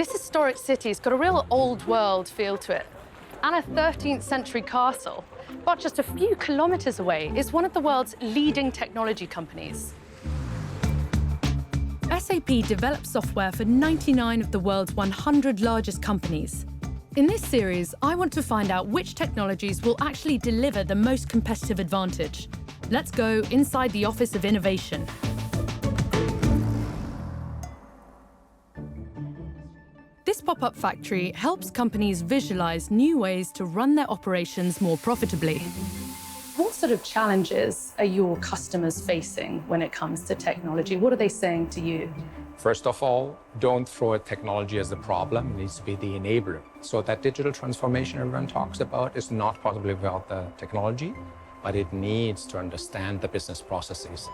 This historic city's got a real old world feel to it, and a 13th century castle. But just a few kilometers away is one of the world's leading technology companies. SAP develops software for 99 of the world's 100 largest companies. In this series, I want to find out which technologies will actually deliver the most competitive advantage. Let's go inside the Office of Innovation. This pop-up factory helps companies visualize new ways to run their operations more profitably. What sort of challenges are your customers facing when it comes to technology? What are they saying to you? First of all, don't throw at technology as the problem. It needs to be the enabler. So that digital transformation everyone talks about is not possible without the technology, but it needs to understand the business processes.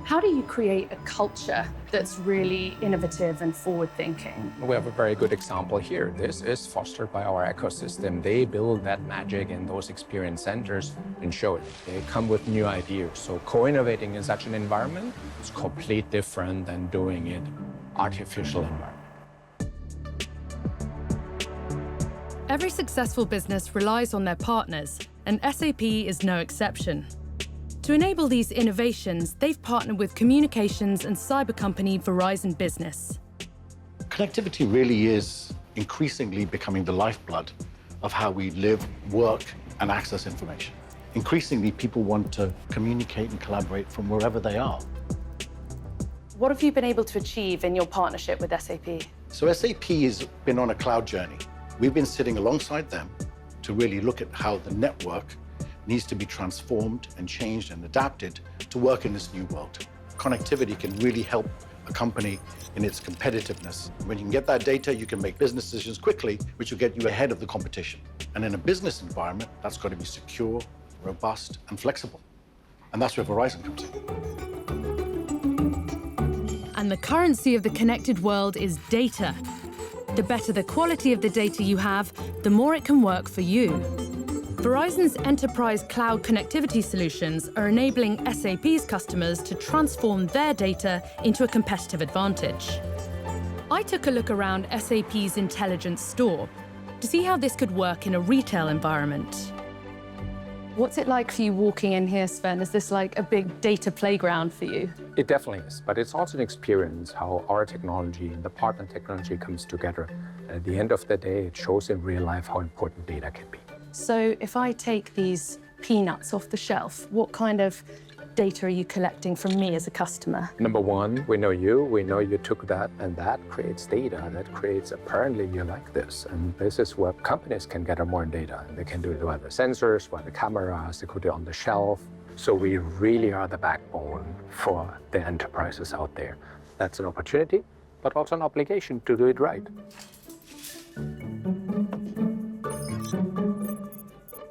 How do you create a culture that's really innovative and forward-thinking? We have a very good example here. This is fostered by our ecosystem. They build that magic in those experience centers and show it. They come with new ideas. So co-innovating in such an environment is completely different than doing it artificial environment. Every successful business relies on their partners, and SAP is no exception. To enable these innovations, they've partnered with communications and cyber company Verizon Business. Connectivity really is increasingly becoming the lifeblood of how we live, work, and access information. Increasingly, people want to communicate and collaborate from wherever they are. What have you been able to achieve in your partnership with SAP? So SAP has been on a cloud journey. We've been sitting alongside them to really look at how the network needs to be transformed and changed and adapted to work in this new world. Connectivity can really help a company in its competitiveness. When you can get that data, you can make business decisions quickly, which will get you ahead of the competition. And in a business environment, that's got to be secure, robust, and flexible. And that's where Verizon comes in. And the currency of the connected world is data. The better the quality of the data you have, the more it can work for you. Verizon's enterprise cloud connectivity solutions are enabling SAP's customers to transform their data into a competitive advantage. I took a look around SAP's intelligence store to see how this could work in a retail environment. What's it like for you walking in here, Sven? Is this like a big data playground for you? It definitely is, but it's also an experience how our technology and the partner technology comes together. At the end of the day, it shows in real life how important data can be. So if I take these peanuts off the shelf, what kind of data are you collecting from me as a customer? Number one, we know you took that, and that creates data. That creates, apparently you like this. And this is where companies can gather more data. They can do it via the sensors, via the cameras, they could do it on the shelf. So we really are the backbone for the enterprises out there. That's an opportunity, but also an obligation to do it right.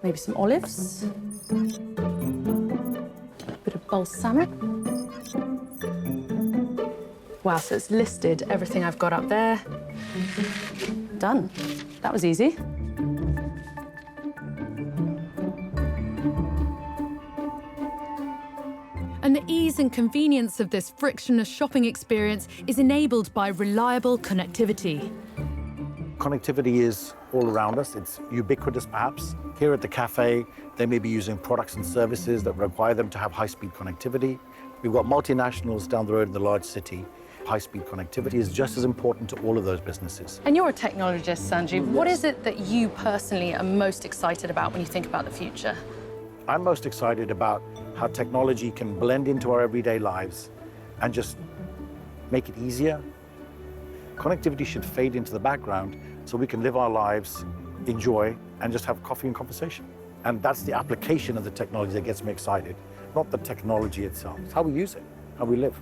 Maybe some olives, a bit of balsamic. Wow, so it's listed everything I've got up there. Done. That was easy. And the ease and convenience of this frictionless shopping experience is enabled by reliable connectivity. Connectivity is all around us. It's ubiquitous, perhaps. Here at the cafe, they may be using products and services that require them to have high-speed connectivity. We've got multinationals down the road in the large city. High-speed connectivity is just as important to all of those businesses. And you're a technologist, Sanjeev. What is it that you personally are most excited about when you think about the future? I'm most excited about how technology can blend into our everyday lives and just make it easier. Connectivity should fade into the background so we can live our lives, enjoy, and just have coffee and conversation. And that's the application of the technology that gets me excited, not the technology itself. It's how we use it, how we live.